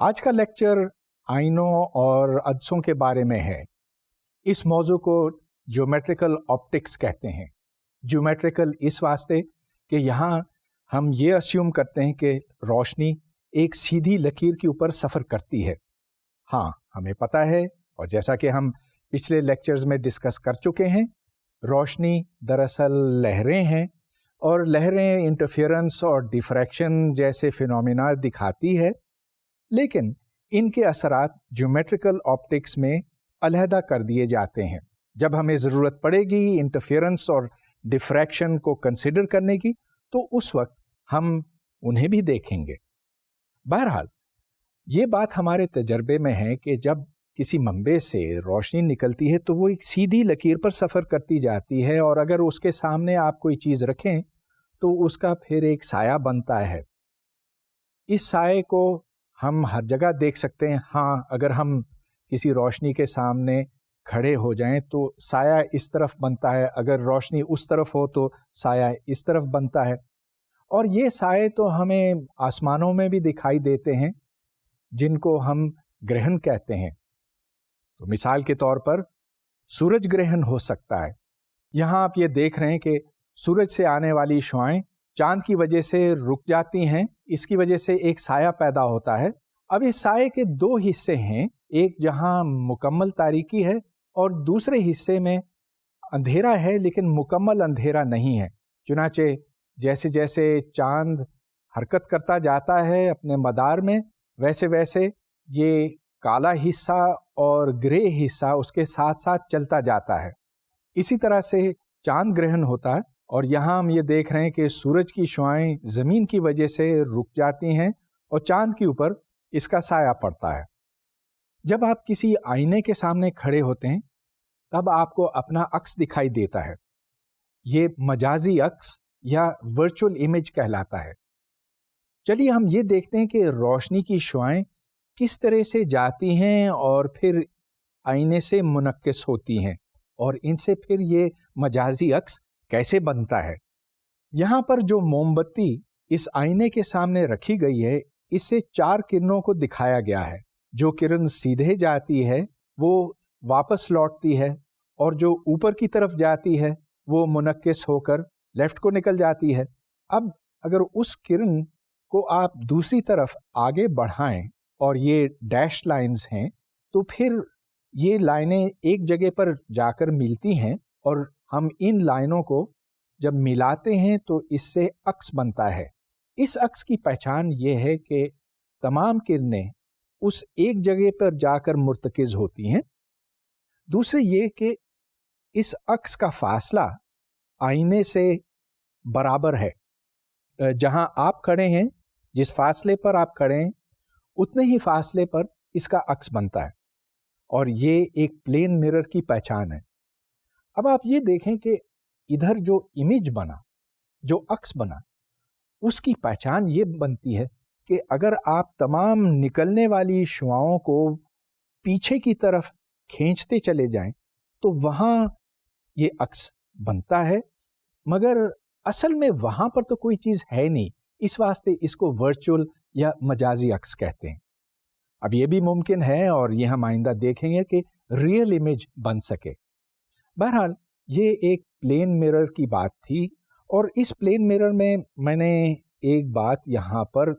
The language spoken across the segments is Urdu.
آج کا لیکچر آئینوں اور عدسوں کے بارے میں ہے۔ اس موضوع کو جیومیٹریکل آپٹکس کہتے ہیں۔ جیومیٹریکل اس واسطے کہ یہاں ہم یہ اسیوم کرتے ہیں کہ روشنی ایک سیدھی لکیر کے اوپر سفر کرتی ہے۔ ہاں، ہمیں پتہ ہے، اور جیسا کہ ہم پچھلے لیکچرز میں ڈسکس کر چکے ہیں، روشنی دراصل لہریں ہیں، اور لہریں انٹرفیئرنس اور ڈیفریکشن جیسے فینومینا دکھاتی ہے، لیکن ان کے اثرات جیومیٹریکل آپٹکس میں علیحدہ کر دیے جاتے ہیں۔ جب ہمیں ضرورت پڑے گی انٹرفیئرنس اور ڈیفریکشن کو کنسیڈر کرنے کی تو اس وقت ہم انہیں بھی دیکھیں گے۔ بہرحال یہ بات ہمارے تجربے میں ہے کہ جب کسی منبع سے روشنی نکلتی ہے تو وہ ایک سیدھی لکیر پر سفر کرتی جاتی ہے، اور اگر اس کے سامنے آپ کوئی چیز رکھیں تو اس کا پھر ایک سایہ بنتا ہے۔ اس سائے کو ہم ہر جگہ دیکھ سکتے ہیں۔ ہاں، اگر ہم کسی روشنی کے سامنے کھڑے ہو جائیں تو سایہ اس طرف بنتا ہے، اگر روشنی اس طرف ہو تو سایہ اس طرف بنتا ہے، اور یہ سائے تو ہمیں آسمانوں میں بھی دکھائی دیتے ہیں جن کو ہم گرہن کہتے ہیں۔ تو مثال کے طور پر سورج گرہن ہو سکتا ہے۔ یہاں آپ یہ دیکھ رہے ہیں کہ سورج سے آنے والی شعاعیں چاند کی وجہ سے رک جاتی ہیں، اس کی وجہ سے ایک سایہ پیدا ہوتا ہے۔ اب اس سائے کے دو حصے ہیں، ایک جہاں مکمل تاریکی ہے اور دوسرے حصے میں اندھیرا ہے لیکن مکمل اندھیرا نہیں ہے۔ چنانچہ جیسے جیسے چاند حرکت کرتا جاتا ہے اپنے مدار میں، ویسے ویسے یہ کالا حصہ اور گرے حصہ اس کے ساتھ ساتھ چلتا جاتا ہے۔ اسی طرح سے چاند گرہن ہوتا ہے، اور یہاں ہم یہ دیکھ رہے ہیں کہ سورج کی شعاعیں زمین کی وجہ سے رک جاتی ہیں اور چاند کے اوپر اس کا سایہ پڑتا ہے۔ جب آپ کسی آئینے کے سامنے کھڑے ہوتے ہیں تب آپ کو اپنا عکس دکھائی دیتا ہے۔ یہ مجازی عکس یا ورچوئل امیج کہلاتا ہے۔ چلیے ہم یہ دیکھتے ہیں کہ روشنی کی شعاعیں کس طرح سے جاتی ہیں اور پھر آئینے سے منعکس ہوتی ہیں، اور ان سے پھر یہ مجازی عکس کیسے بنتا ہے۔ یہاں پر جو موم بتی اس آئینے کے سامنے رکھی گئی ہے، اس سے 4 کرنوں کو دکھایا گیا ہے۔ جو کرن سیدھے جاتی ہے وہ واپس لوٹتی ہے، اور جو اوپر کی طرف جاتی ہے وہ منعکس ہو کر لیفٹ کو نکل جاتی ہے۔ اب اگر اس کرن کو آپ دوسری طرف آگے بڑھائیں، اور یہ ڈیش لائنز ہیں، تو پھر یہ لائنیں ایک جگہ پر جا کر ملتی ہیں، اور ہم ان لائنوں کو جب ملاتے ہیں تو اس سے عکس بنتا ہے۔ اس عکس کی پہچان یہ ہے کہ تمام کرنیں اس ایک جگہ پر جا کر مرتکز ہوتی ہیں۔ دوسرے یہ کہ اس عکس کا فاصلہ آئینے سے برابر ہے۔ جہاں آپ کھڑے ہیں، جس فاصلے پر آپ کھڑے ہیں، اتنے ہی فاصلے پر اس کا عکس بنتا ہے، اور یہ ایک پلین مرر کی پہچان ہے۔ اب آپ یہ دیکھیں کہ ادھر جو امیج بنا، جو عکس بنا، اس کی پہچان یہ بنتی ہے کہ اگر آپ تمام نکلنے والی شعاؤں کو پیچھے کی طرف کھینچتے چلے جائیں تو وہاں یہ عکس بنتا ہے، مگر اصل میں وہاں پر تو کوئی چیز ہے نہیں، اس واسطے اس کو ورچوئل یا مجازی عکس کہتے ہیں۔ اب یہ بھی ممکن ہے، اور یہ ہم آئندہ دیکھیں گے کہ ریئل امیج بن سکے۔ بہرحال یہ ایک پلین مرر کی بات تھی، اور اس پلین مرر میں نے ایک بات یہاں پر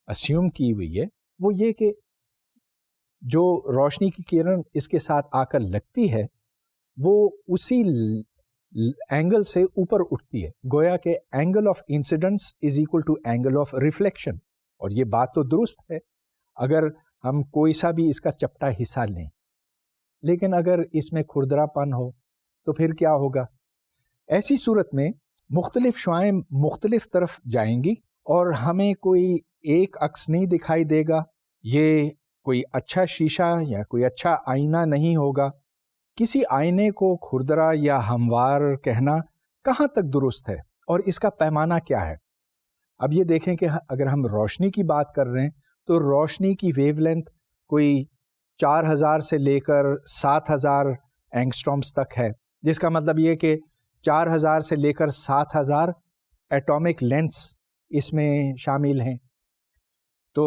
اسیوم کی ہوئی ہے، وہ یہ کہ جو روشنی کی کرن اس کے ساتھ آ کر لگتی ہے وہ اسی اینگل سے اوپر اٹھتی ہے، گویا کہ angle of incidence is equal to angle of reflection. اور یہ بات تو درست ہے اگر ہم کوئی سا بھی اس کا چپٹا حصہ لیں، لیکن اگر اس میں کھردرا پن ہو تو پھر کیا ہوگا؟ ایسی صورت میں مختلف شعاعیں مختلف طرف جائیں گی اور ہمیں کوئی ایک عکس نہیں دکھائی دے گا۔ یہ کوئی اچھا شیشہ یا کوئی اچھا آئینہ نہیں ہوگا۔ کسی آئینے کو کھردرا یا ہموار کہنا کہاں تک درست ہے، اور اس کا پیمانہ کیا ہے؟ اب یہ دیکھیں کہ اگر ہم روشنی کی بات کر رہے ہیں تو روشنی کی ویو لینتھ کوئی 4000 سے لے کر 7000 اینگسٹرومز تک ہے، جس کا مطلب یہ کہ 4000 سے لے کر 7000 ایٹامک لینتھس اس میں شامل ہیں۔ تو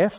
F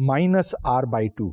-r/2।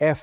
F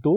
2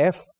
F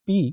P,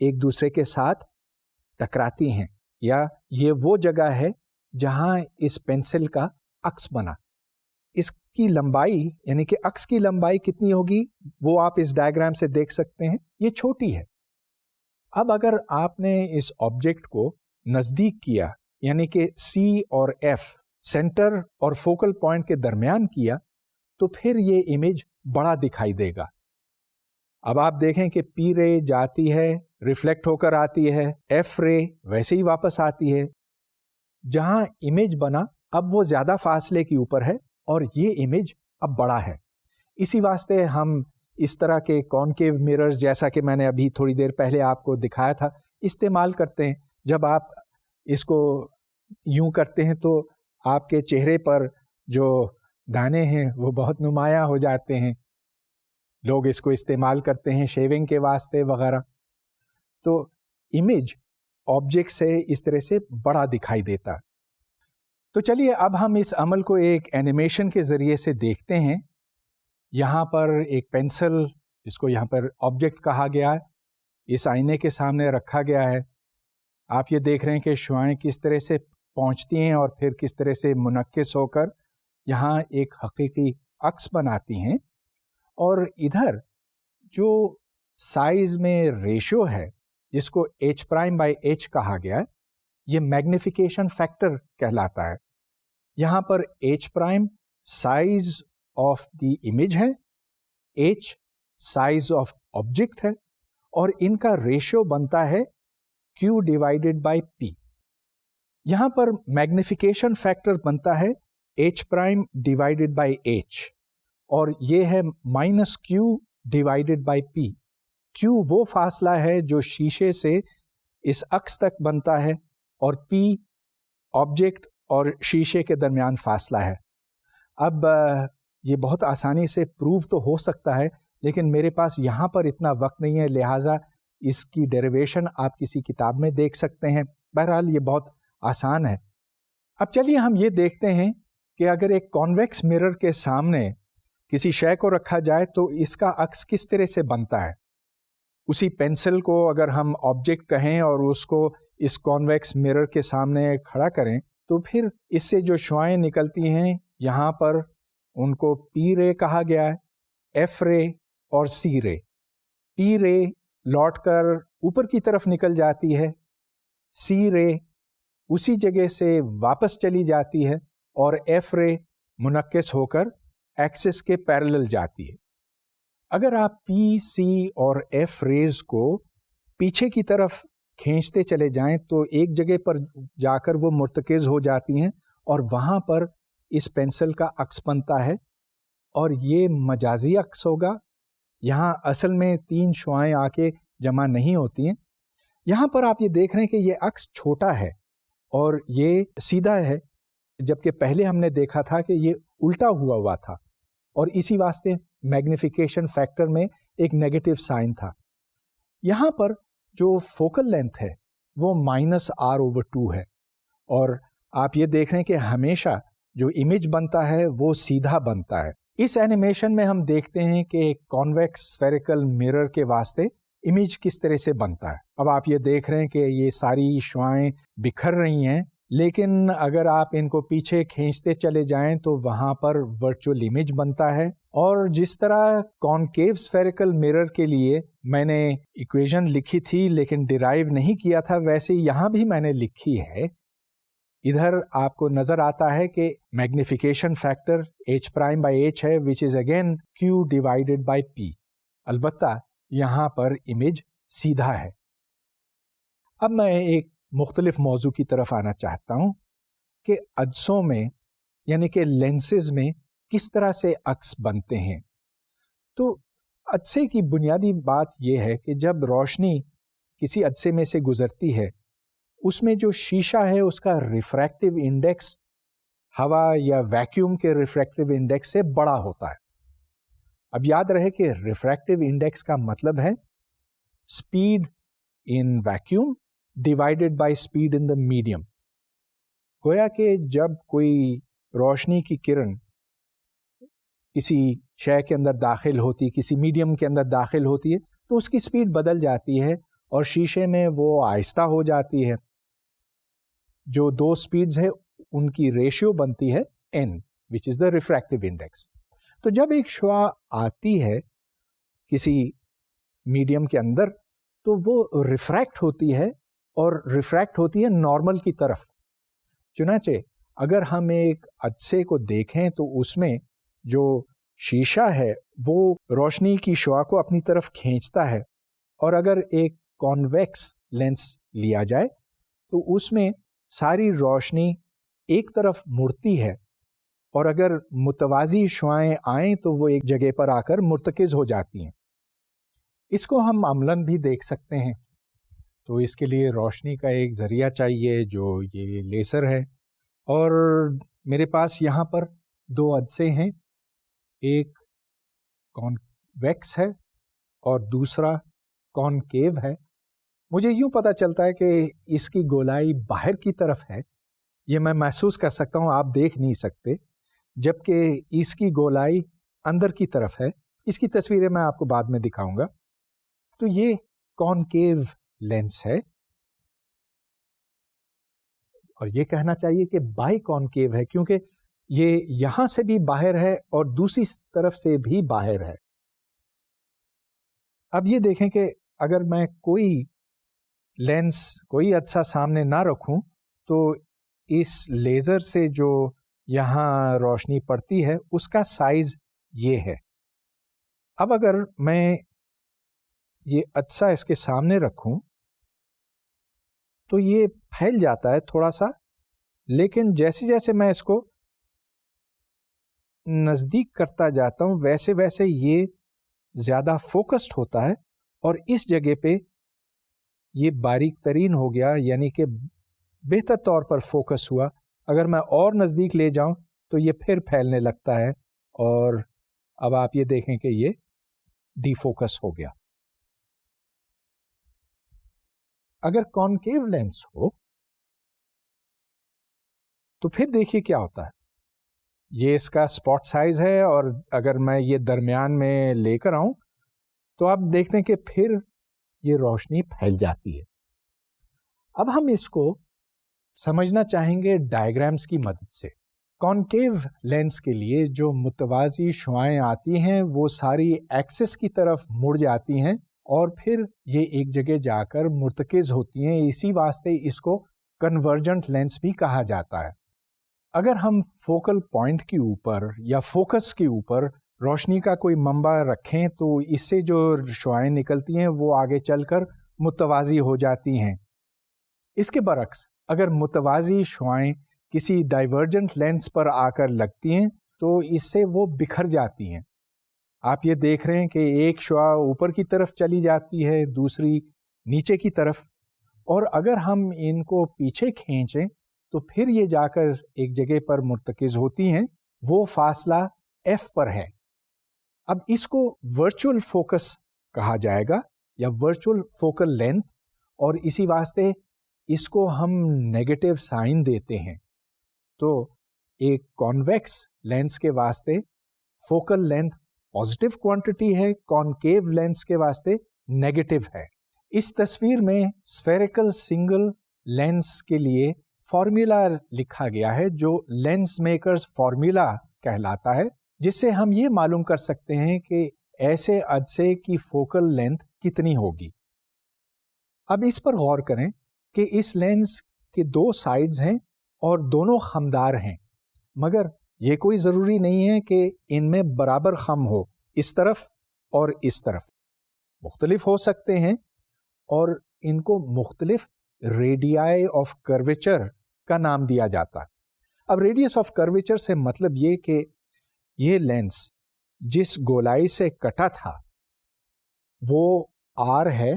ایک دوسرے کے ساتھ ٹکراتی ہیں، یا یہ وہ جگہ ہے جہاں اس پینسل کا عکس بنا. اس کی لمبائی یعنی کہ عکس کی لمبائی کتنی ہوگی وہ آپ اس ڈائیگرام سے دیکھ سکتے ہیں، یہ چھوٹی ہے. اب اگر آپ نے اس آبجیکٹ کو نزدیک کیا یعنی کہ سی اور ایف سینٹر اور فوکل پوائنٹ کے درمیان کیا تو پھر یہ امیج بڑا دکھائی دے گا. اب آپ دیکھیں کہ پی رے جاتی ہے، ریفلیکٹ ہو کر آتی ہے، ایف رے ویسے ہی واپس آتی ہے. جہاں امیج بنا اب وہ زیادہ فاصلے کے اوپر ہے اور یہ امیج اب بڑا ہے. اسی واسطے ہم اس طرح کے کانکیو میررز، جیسا کہ میں نے ابھی تھوڑی دیر پہلے آپ کو دکھایا تھا، استعمال کرتے ہیں. جب آپ اس کو یوں کرتے ہیں تو آپ کے چہرے پر جو دانے ہیں وہ بہت نمایاں ہو جاتے ہیں. لوگ اس کو استعمال کرتے ہیں شیونگ کے واسطے وغیرہ. تو امیج آبجیکٹ سے اس طرح سے بڑا دکھائی دیتا. تو چلیے اب ہم اس عمل کو ایک اینیمیشن کے ذریعے سے دیکھتے ہیں. یہاں پر ایک پینسل جس کو یہاں پر آبجیکٹ کہا گیا ہے اس آئینے کے سامنے رکھا گیا ہے. آپ یہ دیکھ رہے ہیں کہ شعاعیں کس طرح سے پہنچتی ہیں اور پھر کس طرح سے منعکس ہو کر یہاں ایک حقیقی عکس بناتی ہیں. اور ادھر جو سائز میں ریشو ہے جس کو H'/H کہا گیا ہے یہ میگنیفیکیشن فیکٹر کہلاتا ہے. یہاں پر H' size of the image ہے، H سائز آف آبجیکٹ ہے، اور ان کا ریشو بنتا ہے Q/P. یہاں پر میگنیفیکیشن فیکٹر بنتا ہے H'/H اور یہ ہے -Q/P. Q وہ فاصلہ ہے جو شیشے سے اس عکس تک بنتا ہے اور P آبجیکٹ اور شیشے کے درمیان فاصلہ ہے. اب یہ بہت آسانی سے پروو تو ہو سکتا ہے لیکن میرے پاس یہاں پر اتنا وقت نہیں ہے، لہٰذا اس کی ڈیریویشن آپ کسی کتاب میں دیکھ سکتے ہیں. بہرحال یہ بہت آسان ہے. اب چلیے ہم یہ دیکھتے ہیں کہ اگر ایک کانویکس مرر کے سامنے کسی شے کو رکھا جائے تو اس کا عکس کس طرح سے بنتا ہے. اسی پینسل کو اگر ہم آبجیکٹ کہیں اور اس کو اس کانویکس مرر کے سامنے کھڑا کریں تو پھر اس سے جو شعاعیں نکلتی ہیں یہاں پر ان کو پی رے کہا گیا ہے، ایف رے اور سی رے. پی رے لوٹ کر اوپر کی طرف نکل جاتی ہے، سی رے اسی جگہ سے واپس چلی جاتی ہے اور ایف رے منعکس ہو کر ایکسس کے پیرلل جاتی ہے. اگر آپ پی، سی اور ایف ریز کو پیچھے کی طرف کھینچتے چلے جائیں تو ایک جگہ پر جا کر وہ مرتکز ہو جاتی ہیں اور وہاں پر اس پینسل کا عکس بنتا ہے اور یہ مجازی عکس ہوگا. یہاں اصل میں 3 شعاعیں آ کے جمع نہیں ہوتی ہیں. یہاں پر آپ یہ دیکھ رہے ہیں کہ یہ عکس چھوٹا ہے اور یہ سیدھا ہے، جبکہ پہلے ہم نے دیکھا تھا کہ یہ الٹا ہوا تھا اور اسی واسطے میگنیفیکیشن فیکٹر میں ایک نیگیٹو سائن تھا. یہاں پر جو فوکل لینتھ ہے وہ -R/2 ہے اور آپ یہ دیکھ رہے ہیں کہ ہمیشہ جو امیج بنتا ہے وہ سیدھا بنتا ہے. اس اینیمیشن میں ہم دیکھتے ہیں کہ کانویکس اسفیریکل مرر کے واسطے امیج کس طرح سے بنتا ہے. اب آپ یہ دیکھ رہے ہیں کہ یہ ساری شعاعیں بکھر رہی ہیں، لیکن اگر آپ ان کو پیچھے کھینچتے چلے جائیں تو وہاں پر ورچوئل امیج بنتا ہے. اور جس طرح کانکیو اسفیریکل مرر کے لیے میں نے ایکویشن لکھی تھی لیکن ڈیرائیو نہیں کیا تھا، ویسے یہاں بھی میں نے لکھی ہے. ادھر آپ کو نظر آتا ہے کہ میگنیفیکیشن فیکٹر H'/H ہے which is again Q/P. البتہ یہاں پر امیج سیدھا ہے. اب میں ایک مختلف موضوع کی طرف آنا چاہتا ہوں کہ عدسوں میں یعنی کہ لینسز میں کس طرح سے عکس بنتے ہیں. تو عدسے کی بنیادی بات یہ ہے کہ جب روشنی کسی عدسے میں سے گزرتی ہے اس میں جو شیشہ ہے اس کا ریفریکٹیو انڈیکس ہوا یا ویکیوم کے ریفریکٹیو انڈیکس سے بڑا ہوتا ہے. اب یاد رہے کہ ریفریکٹیو انڈیکس کا مطلب ہے speed in vacuum divided by speed in the medium. گویا کہ جب کوئی روشنی کی کرن کسی شے کے اندر داخل ہوتی، کسی میڈیم کے اندر داخل ہوتی ہے تو اس کی اسپیڈ بدل جاتی ہے اور شیشے میں وہ آہستہ ہو جاتی ہے. جو دو سپیڈز ہے ان کی ریشیو بنتی ہے n which is the refractive index. تو جب ایک شعاع آتی ہے کسی میڈیم کے اندر تو وہ ریفریکٹ ہوتی ہے اور ریفریکٹ ہوتی ہے نارمل کی طرف. چنانچہ اگر ہم ایک عدسے کو دیکھیں تو اس میں جو شیشہ ہے وہ روشنی کی شعاع کو اپنی طرف کھینچتا ہے, اور اگر ایک کانویکس لینس لیا جائے تو اس میں ساری روشنی ایک طرف مڑتی ہے, اور اگر متوازی شعاعیں آئیں تو وہ ایک جگہ پر آ کر مرتکز ہو جاتی ہیں. اس کو ہم عملاً بھی دیکھ سکتے ہیں. تو اس کے لیے روشنی کا ایک ذریعہ چاہیے جو یہ لیزر ہے, اور میرے پاس یہاں پر دو عدسے ہیں, ایک کانویکس ہے اور دوسرا کانکیو ہے. مجھے یوں پتہ چلتا ہے کہ اس کی گولائی باہر کی طرف ہے, یہ میں محسوس کر سکتا ہوں, آپ دیکھ نہیں سکتے, جبکہ اس کی گولائی اندر کی طرف ہے. اس کی تصویریں میں آپ کو بعد میں دکھاؤں گا. تو یہ کانکیو لینس ہے, اور یہ کہنا چاہیے کہ بائی کانکیو ہے کیونکہ یہ یہاں سے بھی باہر ہے اور دوسری طرف سے بھی باہر ہے. اب یہ دیکھیں کہ اگر میں کوئی لینس کوئی عدسہ سامنے نہ رکھوں تو اس لیزر سے جو یہاں روشنی پڑتی ہے اس کا سائز یہ ہے. اب اگر میں یہ عدسہ اس کے سامنے رکھوں تو یہ پھیل جاتا ہے تھوڑا سا, لیکن جیسے جیسے میں اس کو نزدیک کرتا جاتا ہوں ویسے ویسے یہ زیادہ فوکسڈ ہوتا ہے, اور اس جگہ پہ یہ باریک ترین ہو گیا, یعنی کہ بہتر طور پر فوکس ہوا. اگر میں اور نزدیک لے جاؤں تو یہ پھر پھیلنے لگتا ہے, اور اب آپ یہ دیکھیں کہ یہ ڈی فوکس ہو گیا. اگر کانکیو لینس ہو تو پھر دیکھیے کیا ہوتا ہے. یہ اس کا اسپاٹ سائز ہے, اور اگر میں یہ درمیان میں لے کر آؤں تو آپ دیکھتے ہیں کہ پھر یہ روشنی پھیل جاتی ہے. اب ہم اس کو سمجھنا چاہیں گے ڈائیگرامس کی مدد سے. کانکیو لینس کے لیے جو متوازی شعاعیں آتی ہیں وہ ساری ایکسس کی طرف مڑ جاتی ہیں اور پھر یہ ایک جگہ جا کر مرتکز ہوتی ہیں. اسی واسطے اس کو کنورجنٹ لینس بھی کہا جاتا ہے. اگر ہم فوکل پوائنٹ کے اوپر یا فوکس کے اوپر روشنی کا کوئی منبع رکھیں تو اس سے جو شعاعیں نکلتی ہیں وہ آگے چل کر متوازی ہو جاتی ہیں. اس کے برعکس اگر متوازی شعاعیں کسی ڈائیورجنٹ لینس پر آ کر لگتی ہیں تو اس سے وہ بکھر جاتی ہیں. آپ یہ دیکھ رہے ہیں کہ ایک شعاع اوپر کی طرف چلی جاتی ہے, دوسری نیچے کی طرف, اور اگر ہم ان کو پیچھے کھینچیں تو پھر یہ جا کر ایک جگہ پر مرتکز ہوتی ہیں. وہ فاصلہ F پر ہے. اب اس کو ورچوئل فوکس کہا جائے گا یا ورچوئل فوکل لینتھ, اور اسی واسطے اس کو ہم نیگیٹو سائن دیتے ہیں. تو ایک کانویکس لینس کے واسطے فوکل لینتھ پازیٹیو کوانٹٹی ہے, کانکیو لینس کے واسطے نیگیٹو ہے. اس تصویر میں اسفیریکل سنگل لینس کے لیے فارمولا لکھا گیا ہے جو لینس میکرز فارمولا کہلاتا ہے, جس سے ہم یہ معلوم کر سکتے ہیں کہ ایسے عدسے کی فوکل لینتھ کتنی ہوگی. اب اس پر غور کریں کہ اس لینس کے دو سائیڈز ہیں اور دونوں خمدار ہیں, مگر یہ کوئی ضروری نہیں ہے کہ ان میں برابر خم ہو. اس طرف اور اس طرف مختلف ہو سکتے ہیں, اور ان کو مختلف ریڈیائی آف کرویچر کا نام دیا جاتا ہے. اب ریڈیس آف کرویچر سے مطلب یہ کہ یہ لینس جس گولائی سے کٹا تھا وہ R ہے,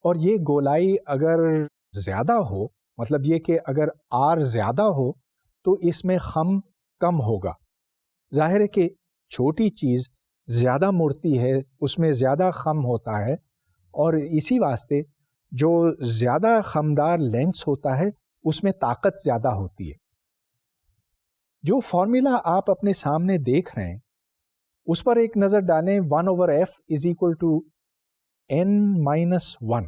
اور یہ گولائی اگر زیادہ ہو, مطلب یہ کہ اگر R زیادہ ہو تو اس میں خم کم ہوگا. ظاہر ہے کہ چھوٹی چیز زیادہ مڑتی ہے, اس میں زیادہ خم ہوتا ہے, اور اسی واسطے جو زیادہ خمدار لینس ہوتا ہے اس میں طاقت زیادہ ہوتی ہے. جو فارمولا آپ اپنے سامنے دیکھ رہے ہیں اس پر ایک نظر ڈالیں. 1/f = n - 1.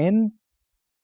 n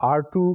r2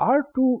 r2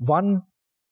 1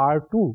r2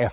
f।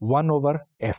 1/f।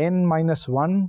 n-1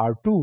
r2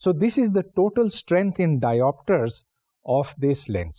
So this is the total strength in diopters of this lens.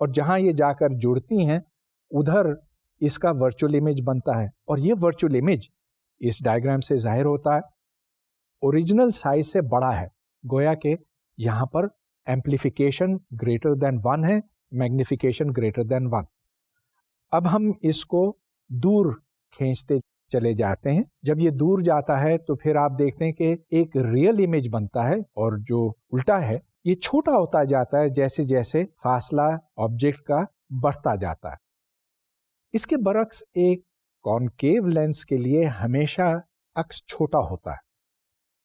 اور جہاں یہ جا کر جڑتی ہیں ادھر اس کا ورچوئل امیج بنتا ہے، اور یہ ورچوئل امیج اس ڈائیگرام سے ظاہر ہوتا ہے اوریجنل سائز سے بڑا ہے، گویا کہ یہاں پر ایمپلیفیکیشن گریٹر دین 1 ہے، میگنیفیکیشن گریٹر دین 1۔ اب ہم اس کو دور کھینچتے چلے جاتے ہیں، جب یہ دور جاتا ہے تو پھر آپ دیکھتے ہیں کہ ایک ریئل امیج بنتا ہے، اور جو الٹا ہے یہ چھوٹا ہوتا جاتا ہے جیسے جیسے فاصلہ آبجیکٹ کا بڑھتا جاتا ہے۔ اس کے برعکس ایک کانکیو لینس کے لیے ہمیشہ عکس چھوٹا ہوتا ہے،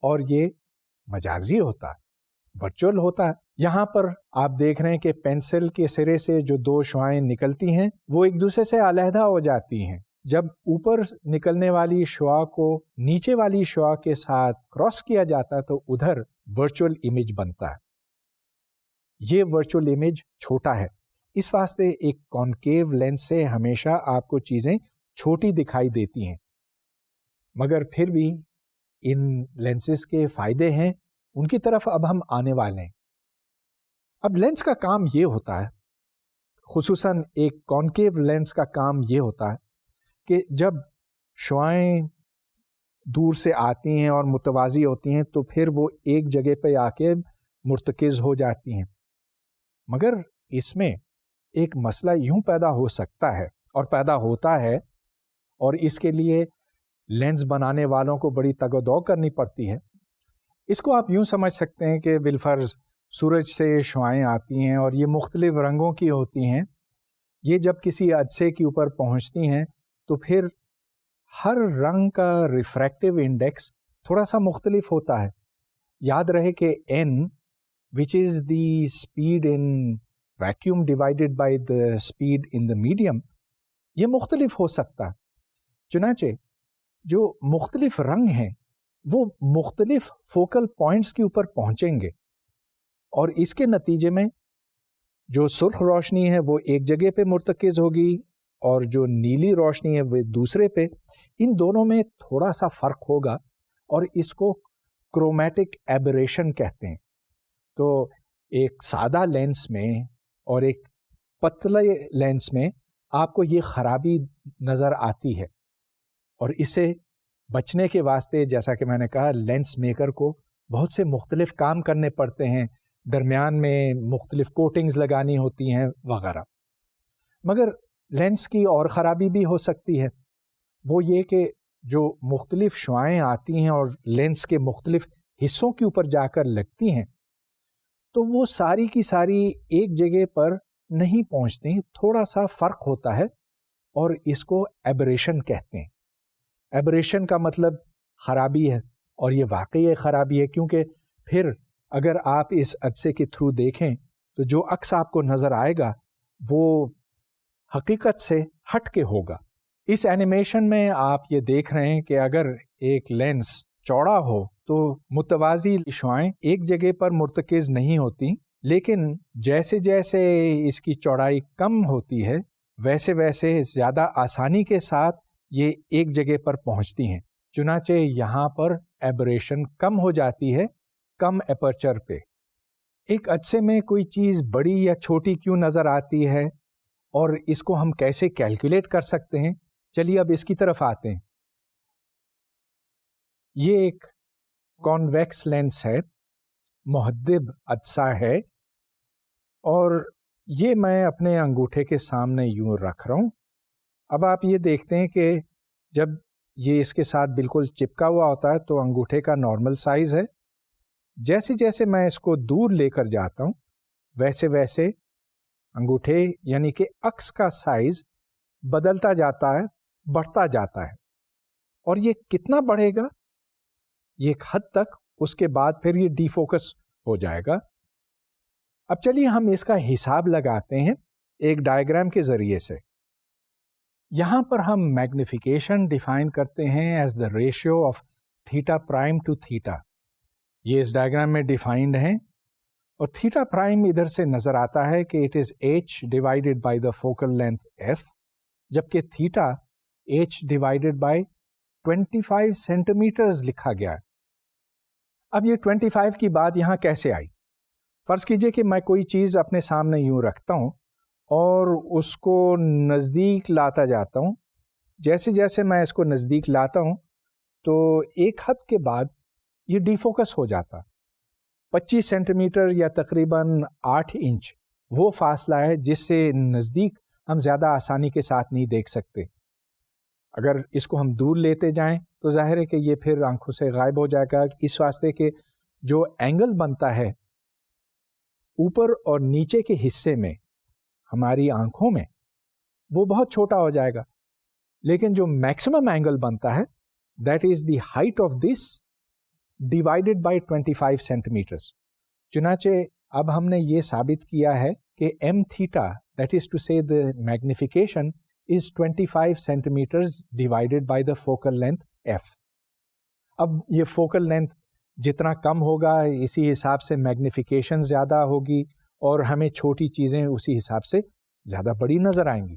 اور یہ مجازی ہوتا ہے، ورچوئل ہوتا ہے۔ یہاں پر آپ دیکھ رہے ہیں کہ پینسل کے سرے سے جو دو شعاعیں نکلتی ہیں وہ ایک دوسرے سے علیحدہ ہو جاتی ہیں۔ جب اوپر نکلنے والی شعاع کو نیچے والی شعاع کے ساتھ کراس کیا جاتا ہے تو ادھر ورچوئل امیج بنتا ہے۔ یہ ورچوئل امیج چھوٹا ہے، اس واسطے ایک کانکیو لینس سے ہمیشہ آپ کو چیزیں چھوٹی دکھائی دیتی ہیں، مگر پھر بھی ان لینسز کے فائدے ہیں، ان کی طرف اب ہم آنے والے ہیں۔ اب لینس کا کام یہ ہوتا ہے، خصوصاً ایک کانکیو لینس کا کام یہ ہوتا ہے کہ جب شعاعیں دور سے آتی ہیں اور متوازی ہوتی ہیں تو پھر وہ ایک جگہ پہ آ کے مرتکز ہو جاتی ہیں، مگر اس میں ایک مسئلہ یوں پیدا ہو سکتا ہے اور پیدا ہوتا ہے، اور اس کے لیے لینس بنانے والوں کو بڑی تگ و دو کرنی پڑتی ہے۔ اس کو آپ یوں سمجھ سکتے ہیں کہ بالفرض سورج سے شعاعیں آتی ہیں اور یہ مختلف رنگوں کی ہوتی ہیں، یہ جب کسی عدسے کے اوپر پہنچتی ہیں تو پھر ہر رنگ کا ریفریکٹیو انڈیکس تھوڑا سا مختلف ہوتا ہے۔ یاد رہے کہ n which is the speed in vacuum divided by the speed in the medium یہ مختلف ہو سکتا ہے، چنانچہ جو مختلف رنگ ہیں وہ مختلف فوکل پوائنٹس کے اوپر پہنچیں گے، اور اس کے نتیجے میں جو سرخ روشنی ہے وہ ایک جگہ پہ مرتکز ہوگی اور جو نیلی روشنی ہے وہ دوسرے پہ، ان دونوں میں تھوڑا سا فرق ہوگا، اور اس کو کرومیٹک ایبریشن کہتے ہیں۔ تو ایک سادہ لینس میں اور ایک پتلے لینس میں آپ کو یہ خرابی نظر آتی ہے، اور اسے بچنے کے واسطے جیسا کہ میں نے کہا لینس میکر کو بہت سے مختلف کام کرنے پڑتے ہیں، درمیان میں مختلف کوٹنگز لگانی ہوتی ہیں وغیرہ۔ مگر لینس کی اور خرابی بھی ہو سکتی ہے، وہ یہ کہ جو مختلف شعاعیں آتی ہیں اور لینس کے مختلف حصوں کے اوپر جا کر لگتی ہیں تو وہ ساری کی ساری ایک جگہ پر نہیں پہنچتی، تھوڑا سا فرق ہوتا ہے، اور اس کو ایبریشن کہتے ہیں۔ ایبریشن کا مطلب خرابی ہے، اور یہ واقعی ایک خرابی ہے، کیونکہ پھر اگر آپ اس عدسے کے تھرو دیکھیں تو جو عکس آپ کو نظر آئے گا وہ حقیقت سے ہٹ کے ہوگا۔ اس اینیمیشن میں آپ یہ دیکھ رہے ہیں کہ اگر ایک لینس چوڑا ہو تو متوازی شعاعیں ایک جگہ پر مرتکز نہیں ہوتی، لیکن جیسے جیسے اس کی چوڑائی کم ہوتی ہے ویسے ویسے زیادہ آسانی کے ساتھ یہ ایک جگہ پر پہنچتی ہیں، چنانچہ یہاں پر ایبریشن کم ہو جاتی ہے کم اپرچر پہ۔ ایک عدسے میں کوئی چیز بڑی یا چھوٹی کیوں نظر آتی ہے اور اس کو ہم کیسے کیلکولیٹ کر سکتے ہیں، چلیے اب اس کی طرف آتے ہیں۔ یہ ایک کانویکس لینس ہے، محدب عدسہ ہے، اور یہ میں اپنے انگوٹھے کے سامنے یوں رکھ رہا ہوں۔ اب آپ یہ دیکھتے ہیں کہ جب یہ اس کے ساتھ بالکل چپکا ہوا ہوتا ہے تو انگوٹھے کا نارمل سائز ہے، جیسے جیسے میں اس کو دور لے کر جاتا ہوں ویسے ویسے انگوٹھے یعنی کہ عکس کا سائز بدلتا جاتا ہے، بڑھتا جاتا ہے، اور یہ کتنا بڑھے گا، یہ ایک حد تک، اس کے بعد پھر یہ ڈی فوکس ہو جائے گا۔ اب چلیے ہم اس کا حساب لگاتے ہیں ایک ڈائیگرام کے ذریعے سے۔ یہاں پر ہم میگنیفیکیشن ڈیفائن کرتے ہیں as the ratio of theta prime to theta, یہ اس ڈائیگرام میں ڈیفائنڈ ہیں، اور تھیٹا پرائم ادھر سے نظر آتا ہے کہ it is H divided by the focal length F, جبکہ theta H divided by 25 centimeters لکھا گیا ہے۔ اب یہ 25 کی بات یہاں کیسے آئی؟ فرض کیجئے کہ میں کوئی چیز اپنے سامنے یوں رکھتا ہوں اور اس کو نزدیک لاتا جاتا ہوں. جیسے جیسے میں اس کو نزدیک لاتا ہوں تو ایک حد کے بعد یہ ڈی فوکس ہو جاتا. 25 سینٹی میٹر یا تقریباً 8 انچ وہ فاصلہ ہے جس سے نزدیک ہم زیادہ آسانی کے ساتھ نہیں دیکھ سکتے. اگر اس کو ہم دور لیتے جائیں تو ظاہر ہے کہ یہ پھر آنکھوں سے غائب ہو جائے گا، اس واسطے کہ جو اینگل بنتا ہے اوپر اور نیچے کے حصے میں ہماری آنکھوں میں وہ بہت چھوٹا ہو جائے گا. لیکن جو میکسیمم اینگل بنتا ہے that is the height of this divided by 25 centimetres. چنانچہ اب ہم نے یہ ثابت کیا ہے کہ M theta that is to say the magnification is 25 centimetres divided by the focal length F. اب یہ فوکل لینتھ جتنا کم ہوگا اسی حساب سے میگنیفیکیشن زیادہ ہوگی اور ہمیں چھوٹی چیزیں اسی حساب سے زیادہ بڑی نظر آئیں گی.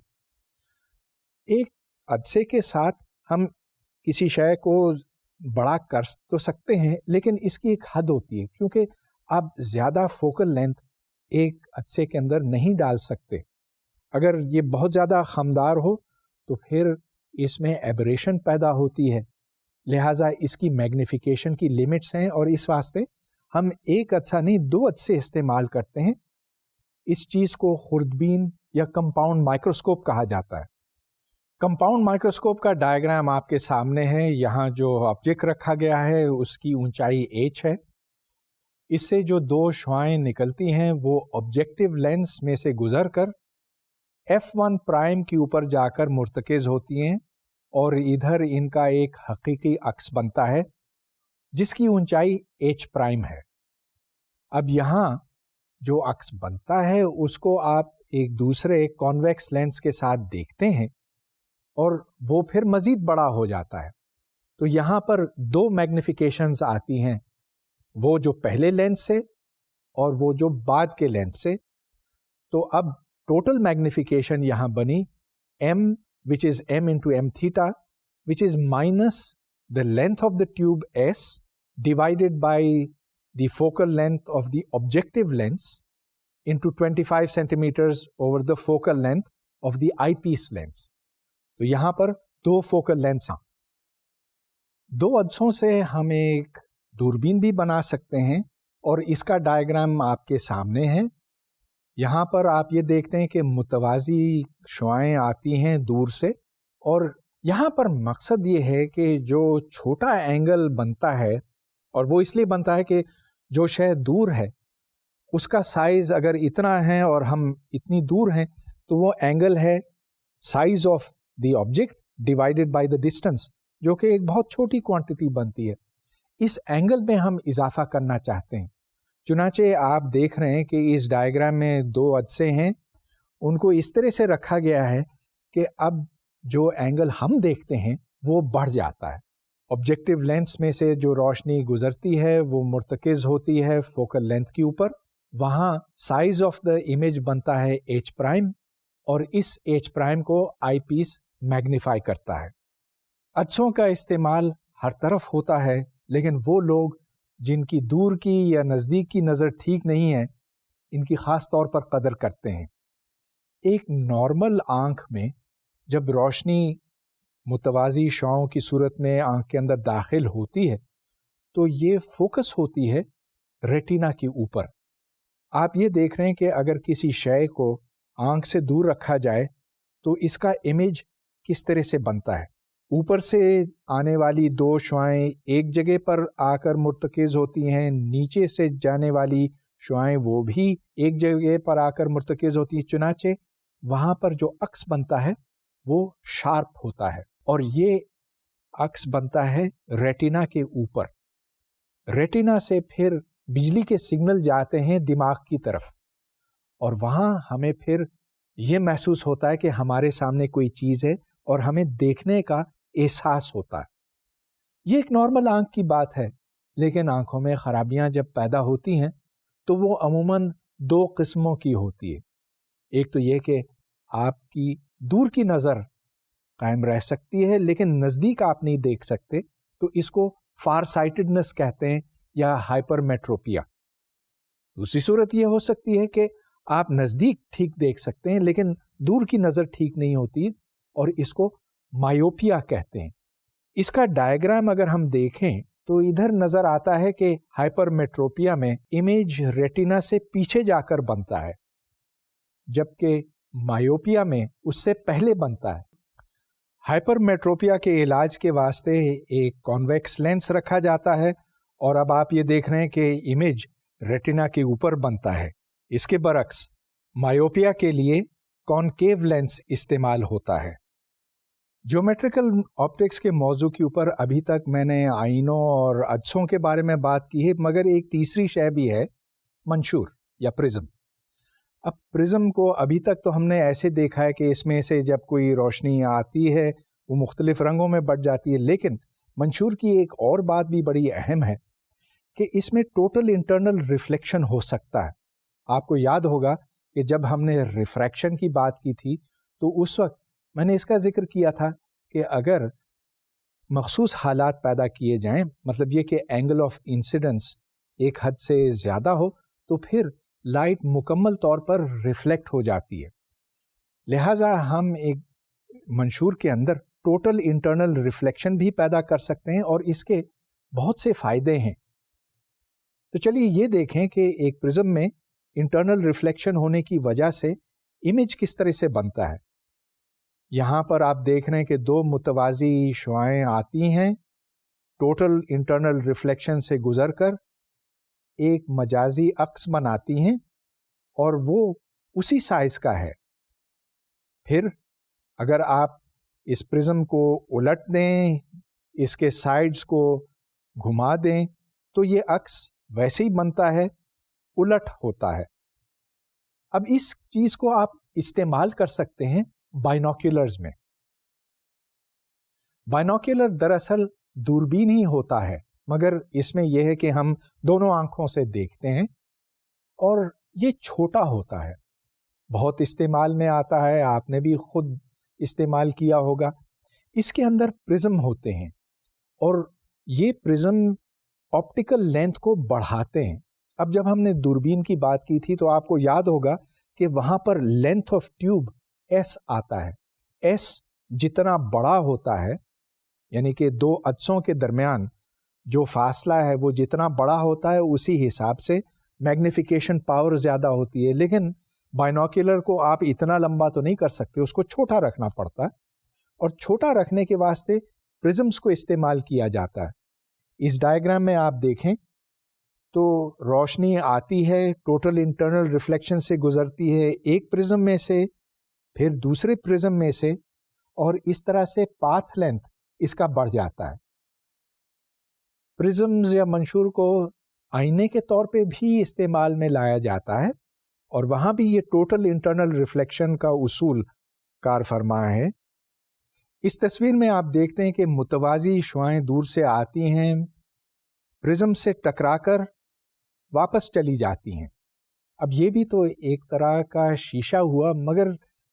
ایک عدسے کے ساتھ ہم کسی شے کو بڑا کر تو سکتے ہیں لیکن اس کی ایک حد ہوتی ہے، کیونکہ آپ زیادہ فوکل لینتھ ایک عدسے کے اندر نہیں ڈال سکتے. اگر یہ بہت زیادہ خمدار ہو تو پھر اس میں ایبریشن پیدا ہوتی ہے، لہٰذا اس کی میگنیفیکیشن کی لمٹس ہیں اور اس واسطے ہم ایک عدسہ نہیں 2 عدسے استعمال کرتے ہیں. اس چیز کو خوردبین یا کمپاؤنڈ مائکروسکوپ کہا جاتا ہے. کمپاؤنڈ مائکروسکوپ کا ڈائیگرام آپ کے سامنے ہے. یہاں جو آبجیکٹ رکھا گیا ہے اس کی اونچائی h ہے. اس سے جو 2 شعاعیں نکلتی ہیں وہ آبجیکٹو لینس میں سے گزر کر F1 پرائم کے اوپر جا کر مرتکز ہوتی ہیں اور ادھر ان کا ایک حقیقی عکس بنتا ہے جس کی اونچائی h پرائم ہے. اب یہاں جو عکس بنتا ہے اس کو آپ ایک دوسرے کانویکس لینس کے ساتھ دیکھتے ہیں اور وہ پھر مزید بڑا ہو جاتا ہے. تو یہاں پر 2 میگنیفیکیشنز آتی ہیں، وہ جو پہلے لینس سے اور وہ جو بعد کے لینس سے. تو اب ٹوٹل میگنیفیکیشن یہاں بنی m which is m into m theta which is minus the length of the tube s divided by the focal length of the objective lens into 25 centimeters over the focal length of the eyepiece lens. تو یہاں پر 2 فوکل لینس ہیں. 2 عدسوں سے ہم ایک دوربین بھی بنا سکتے ہیں اور اس کا ڈائیگرام آپ کے سامنے ہے. یہاں پر آپ یہ دیکھتے ہیں کہ متوازی شعاعیں آتی ہیں دور سے، اور یہاں پر مقصد یہ ہے کہ جو چھوٹا اینگل بنتا ہے، اور وہ اس لیے بنتا ہے کہ جو شے دور ہے اس کا سائز اگر اتنا ہے اور ہم اتنی دور ہیں تو وہ اینگل ہے size of the object divided by the distance, جو کہ ایک بہت چھوٹی کوانٹٹی بنتی ہے. اس اینگل میں ہم اضافہ کرنا چاہتے ہیں. چنانچہ آپ دیکھ رہے ہیں کہ اس ڈائیگرام میں 2 عدسے ہیں، ان کو اس طرح سے رکھا گیا ہے کہ اب جو اینگل ہم دیکھتے ہیں وہ بڑھ جاتا ہے. آبجیکٹو لینس میں سے جو روشنی گزرتی ہے وہ مرتکز ہوتی ہے فوکل لینتھ کے اوپر، وہاں سائز آف دا امیج بنتا ہے h پرائم، اور اس h پرائم کو آئی پیس میگنیفائی کرتا ہے. عدسوں کا استعمال ہر طرف ہوتا ہے، لیکن وہ لوگ جن کی دور کی یا نزدیک کی نظر ٹھیک نہیں ہے ان کی خاص طور پر قدر کرتے ہیں. ایک نارمل آنکھ میں جب روشنی متوازی شعاعوں کی صورت میں آنکھ کے اندر داخل ہوتی ہے تو یہ فوکس ہوتی ہے ریٹینا کے اوپر. آپ یہ دیکھ رہے ہیں کہ اگر کسی شے کو آنکھ سے دور رکھا جائے تو اس کا امیج کس طرح سے بنتا ہے. اوپر سے آنے والی 2 شعاعیں ایک جگہ پر آ کر مرتکز ہوتی ہیں، نیچے سے جانے والی شعاعیں وہ بھی ایک جگہ پر آ کر مرتکز ہوتی ہیں. چنانچہ وہاں پر جو عکس بنتا ہے وہ شارپ ہوتا ہے، اور یہ عکس بنتا ہے ریٹینا کے اوپر. ریٹینا سے پھر بجلی کے سگنل جاتے ہیں دماغ کی طرف، اور وہاں ہمیں پھر یہ محسوس ہوتا ہے کہ ہمارے سامنے کوئی چیز ہے اور ہمیں دیکھنے کا احساس ہوتا ہے. یہ ایک نارمل آنکھ کی بات ہے، لیکن آنکھوں میں خرابیاں جب پیدا ہوتی ہیں تو وہ عموماً 2 قسموں کی ہوتی ہے. ایک تو یہ کہ آپ کی دور کی نظر قائم رہ سکتی ہے لیکن نزدیک آپ نہیں دیکھ سکتے، تو اس کو فار سائٹڈنس کہتے ہیں یا ہائپر میٹروپیا. دوسری صورت یہ ہو سکتی ہے کہ آپ نزدیک ٹھیک دیکھ سکتے ہیں لیکن دور کی نظر ٹھیک نہیں ہوتی اور اس کو مایوپیا کہتے ہیں. اس کا ڈائیگرام اگر ہم دیکھیں تو ادھر نظر آتا ہے کہ ہائپر میٹروپیا میں امیج ریٹینا سے پیچھے جا کر بنتا ہے جبکہ مایوپیا میں اس سے پہلے بنتا ہے. ہائپر میٹروپیا کے علاج کے واسطے ایک کانویکس لینس رکھا جاتا ہے اور اب آپ یہ دیکھ رہے ہیں کہ امیج ریٹینا کے اوپر بنتا ہے. اس کے برعکس مایوپیا کے لیے کانکیو لینس استعمال ہوتا ہے. جیومیٹریکل آپٹکس کے موضوع کے اوپر ابھی تک میں نے آئینوں اور عدسوں کے بارے میں بات کی ہے، مگر ایک تیسری شے بھی ہے، منشور یا پرزم. اب پرزم کو ابھی تک تو ہم نے ایسے دیکھا ہے کہ اس میں سے جب کوئی روشنی آتی ہے وہ مختلف رنگوں میں بٹ جاتی ہے، لیکن منشور کی ایک اور بات بھی بڑی اہم ہے کہ اس میں ٹوٹل انٹرنل ریفلیکشن ہو سکتا ہے. آپ کو یاد ہوگا کہ جب ہم نے ریفریکشن کی بات کی تھی تو اس وقت میں نے اس کا ذکر کیا تھا کہ اگر مخصوص حالات پیدا کیے جائیں، مطلب یہ کہ اینگل آف انسیڈنس ایک حد سے زیادہ ہو تو پھر لائٹ مکمل طور پر ریفلیکٹ ہو جاتی ہے. لہٰذا ہم ایک منشور کے اندر ٹوٹل انٹرنل ریفلیکشن بھی پیدا کر سکتے ہیں اور اس کے بہت سے فائدے ہیں. تو چلیے یہ دیکھیں کہ ایک پرزم میں انٹرنل ریفلیکشن ہونے کی وجہ سے امیج کس طرح سے بنتا ہے. یہاں پر آپ دیکھ رہے ہیں کہ دو متوازی شعاعیں آتی ہیں ٹوٹل انٹرنل ریفلیکشن سے گزر کر ایک مجازی عکس بناتی ہیں اور وہ اسی سائز کا ہے. پھر اگر آپ اس پرزم کو الٹ دیں، اس کے سائڈز کو گھما دیں تو یہ عکس ویسے ہی بنتا ہے، الٹ ہوتا ہے. اب اس چیز کو آپ استعمال کر سکتے ہیں بائنوکیولرز میں. بائنوکیولر دراصل دوربین ہی ہوتا ہے، مگر اس میں یہ ہے کہ ہم دونوں آنکھوں سے دیکھتے ہیں اور یہ چھوٹا ہوتا ہے، بہت استعمال میں آتا ہے، آپ نے بھی خود استعمال کیا ہوگا. اس کے اندر پرزم ہوتے ہیں اور یہ پرزم آپٹیکل لینتھ کو بڑھاتے ہیں. اب جب ہم نے دوربین کی بات کی تھی تو آپ کو یاد ہوگا کہ وہاں پر لینتھ آف ٹیوب ایس آتا ہے. ایس جتنا بڑا ہوتا ہے، یعنی کہ دو عدسوں کے درمیان جو فاصلہ ہے وہ جتنا بڑا ہوتا ہے اسی حساب سے میگنیفیکیشن پاور زیادہ ہوتی ہے. لیکن بائنوکیولر کو آپ اتنا لمبا تو نہیں کر سکتے، اس کو چھوٹا رکھنا پڑتا ہے اور چھوٹا رکھنے کے واسطے پرزمز کو استعمال کیا جاتا ہے. اس ڈائیگرام میں آپ دیکھیں تو روشنی آتی ہے، ٹوٹل انٹرنل ریفلیکشن سے گزرتی ہے ایک پرزم میں سے، پھر دوسرے پرزم میں سے، اور اس طرح سے پاتھ لینتھ اس کا بڑھ جاتا ہے. پرزمز یا منشور کو آئینے کے طور پہ بھی استعمال میں لایا جاتا ہے اور وہاں بھی یہ ٹوٹل انٹرنل ریفلیکشن کا اصول کار فرما ہے. اس تصویر میں آپ دیکھتے ہیں کہ متوازی شعاعیں دور سے آتی ہیں، پرزم سے ٹکرا کر واپس چلی جاتی ہیں. اب یہ بھی تو ایک طرح کا شیشہ ہوا، مگر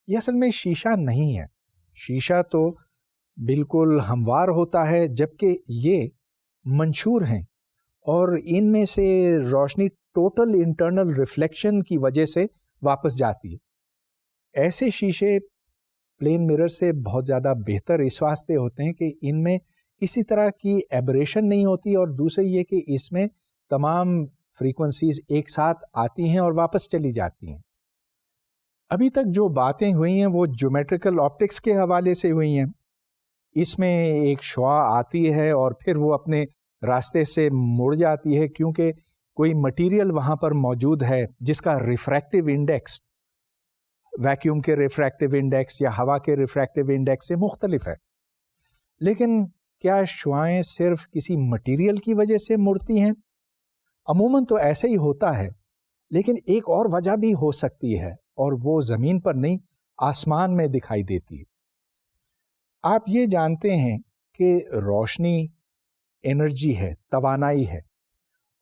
یہ اصل میں شیشہ نہیں ہے. شیشہ تو بالکل ہموار ہوتا ہے، جبکہ یہ منشور ہیں اور ان میں سے روشنی ٹوٹل انٹرنل ریفلیکشن کی وجہ سے واپس جاتی ہے. ایسے شیشے پلین مرر سے بہت زیادہ بہتر اس واسطے ہوتے ہیں کہ ان میں کسی طرح کی ایبریشن نہیں ہوتی، اور دوسرے یہ کہ اس میں تمام فریکوینسیز ایک ساتھ آتی ہیں اور واپس چلی جاتی ہیں. ابھی تک جو باتیں ہوئی ہیں وہ جیومیٹریکل آپٹکس کے حوالے سے ہوئی ہیں. اس میں ایک شعاع آتی ہے اور پھر وہ اپنے راستے سے مڑ جاتی ہے کیونکہ کوئی مٹیریل وہاں پر موجود ہے جس کا ریفریکٹیو انڈیکس ویکیوم کے ریفریکٹیو انڈیکس یا ہوا کے ریفریکٹیو انڈیکس سے مختلف ہے. لیکن کیا شعاعیں صرف کسی مٹیریل کی وجہ سے مڑتی ہیں؟ عموماً تو ایسے ہی ہوتا ہے، لیکن ایک اور وجہ بھی ہو سکتی ہے اور وہ زمین پر نہیں، آسمان میں دکھائی دیتی ہے. آپ یہ جانتے ہیں کہ روشنی انرجی ہے، توانائی ہے،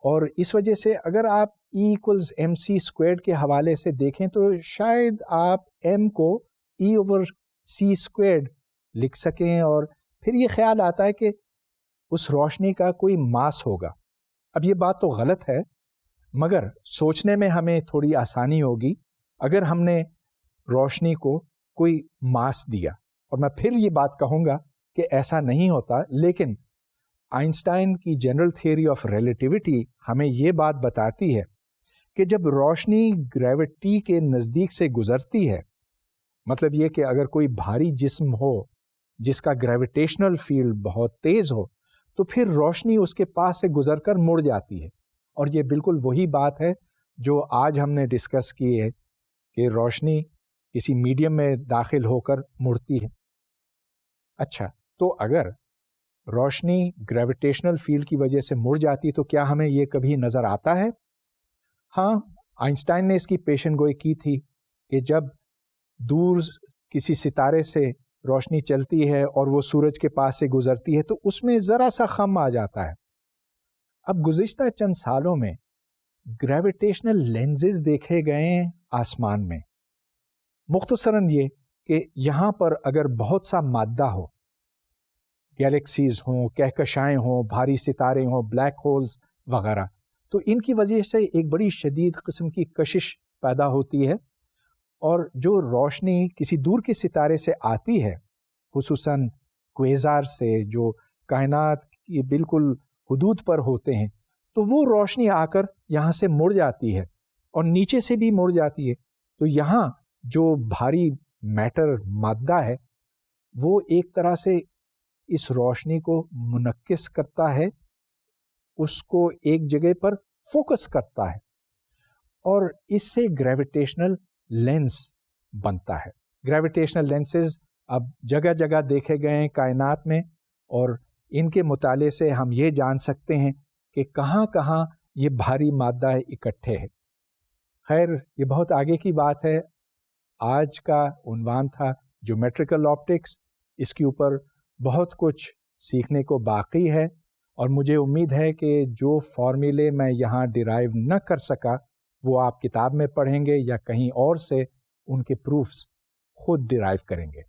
اور اس وجہ سے اگر آپ E=mc² کے حوالے سے دیکھیں تو شاید آپ m کو E/c² لکھ سکیں اور پھر یہ خیال آتا ہے کہ اس روشنی کا کوئی ماس ہوگا. اب یہ بات تو غلط ہے، مگر سوچنے میں ہمیں تھوڑی آسانی ہوگی اگر ہم نے روشنی کو کوئی ماس دیا، اور میں پھر یہ بات کہوں گا کہ ایسا نہیں ہوتا، لیکن آئنسٹائن کی جنرل تھیوری آف ریلیٹیوٹی ہمیں یہ بات بتاتی ہے کہ جب روشنی گریوٹی کے نزدیک سے گزرتی ہے، مطلب یہ کہ اگر کوئی بھاری جسم ہو جس کا گریویٹیشنل فیلڈ بہت تیز ہو، تو پھر روشنی اس کے پاس سے گزر کر مڑ جاتی ہے. اور یہ بالکل وہی بات ہے جو آج ہم نے ڈسکس کی ہے کہ روشنی کسی میڈیم میں داخل ہو کر مڑتی ہے. اچھا، تو اگر روشنی گریویٹیشنل فیلڈ کی وجہ سے مڑ جاتی تو کیا ہمیں یہ کبھی نظر آتا ہے؟ ہاں، آئنسٹائن نے اس کی پیشن گوئی کی تھی کہ جب دور کسی ستارے سے روشنی چلتی ہے اور وہ سورج کے پاس سے گزرتی ہے تو اس میں ذرا سا خم آ جاتا ہے. اب گزشتہ چند سالوں میں گریویٹیشنل لینزز دیکھے گئے ہیں آسمان میں. مختصراً یہ کہ یہاں پر اگر بہت سا مادہ ہو، گیلیکسیز ہوں، کہکشائیں ہوں، بھاری ستارے ہوں، بلیک ہولز وغیرہ، تو ان کی وجہ سے ایک بڑی شدید قسم کی کشش پیدا ہوتی ہے، اور جو روشنی کسی دور کے ستارے سے آتی ہے، خصوصاً کویزار سے جو کائنات کی بالکل حدود پر ہوتے ہیں، تو وہ روشنی آ کر یہاں سے مڑ جاتی ہے اور نیچے سے بھی مڑ جاتی ہے. تو یہاں جو بھاری میٹر مادہ ہے وہ ایک طرح سے اس روشنی کو منعکس کرتا ہے، اس کو ایک جگہ پر فوکس کرتا ہے، اور اس سے گریویٹیشنل لینس بنتا ہے. گریویٹیشنل لینسز اب جگہ جگہ دیکھے گئے ہیں کائنات میں، اور ان کے مطالعے سے ہم یہ جان سکتے ہیں کہ کہاں کہاں یہ بھاری مادہ اکٹھے ہے. خیر، یہ بہت آگے کی بات ہے. آج کا عنوان تھا جیومیٹریکل آپٹکس. اس کے اوپر بہت کچھ سیکھنے کو باقی ہے، اور مجھے امید ہے کہ جو فارمولے میں یہاں ڈیرائیو نہ کر سکا وہ آپ کتاب میں پڑھیں گے یا کہیں اور سے ان کے پروفز خود ڈیرائیو کریں گے.